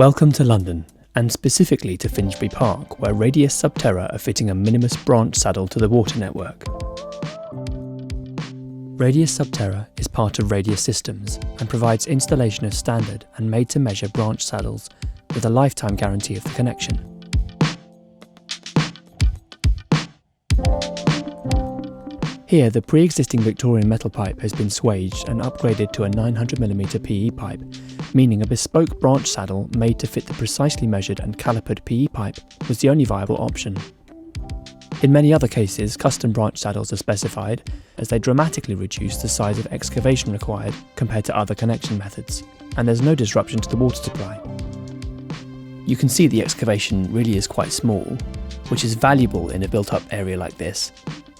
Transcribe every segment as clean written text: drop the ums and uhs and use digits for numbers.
Welcome to London, and specifically to Finsbury Park, where Radius Subterra are fitting a minimus branch saddle to the water network. Radius Subterra is part of Radius Systems and provides installation of standard and made-to-measure branch saddles with a lifetime guarantee of the connection. Here, the pre-existing Victorian metal pipe has been swaged and upgraded to a 900mm PE pipe, meaning a bespoke branch saddle made to fit the precisely measured and calipered PE pipe was the only viable option. In many other cases, custom branch saddles are specified, as they dramatically reduce the size of excavation required compared to other connection methods, and there's no disruption to the water supply. You can see the excavation really is quite small, which is valuable in a built-up area like this.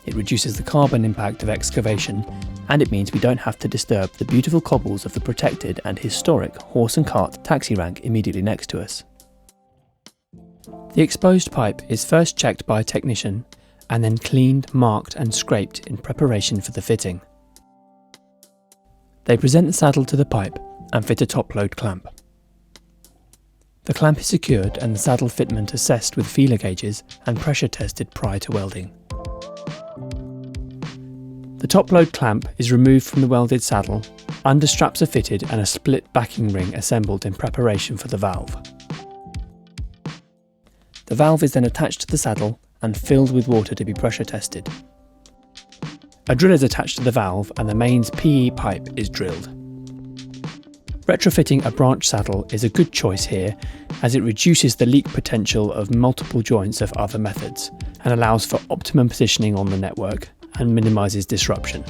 It reduces the carbon impact of excavation, and it means we don't have to disturb the beautiful cobbles of the protected and historic horse and cart taxi rank immediately next to us. The exposed pipe is first checked by a technician, and then cleaned, marked and scraped in preparation for the fitting. They present the saddle to the pipe and fit a top-load clamp. The clamp is secured and the saddle fitment assessed with feeler gauges and pressure tested prior to welding. The top-load clamp is removed from the welded saddle, understraps are fitted and a split backing ring assembled in preparation for the valve. The valve is then attached to the saddle and filled with water to be pressure tested. A drill is attached to the valve and the mains PE pipe is drilled. Retrofitting a branch saddle is a good choice here, as it reduces the leak potential of multiple joints of other methods and allows for optimum positioning on the network and minimises disruption.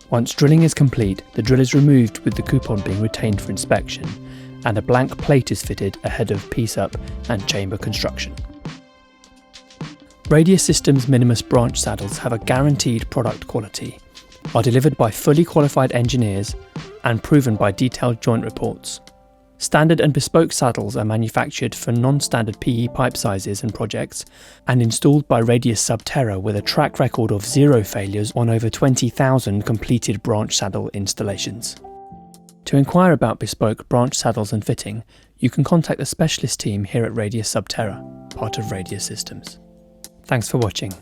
Once drilling is complete, the drill is removed with the coupon being retained for inspection, and a blank plate is fitted ahead of piece-up and chamber construction. Radius Systems minimus branch saddles have a guaranteed product quality, are delivered by fully qualified engineers and proven by detailed joint reports. Standard and bespoke saddles are manufactured for non-standard PE pipe sizes and projects and installed by Radius Subterra with a track record of 0 failures on over 20,000 completed branch saddle installations. To inquire about bespoke branch saddles and fitting, you can contact the specialist team here at Radius Subterra, part of Radius Systems. Thanks for watching.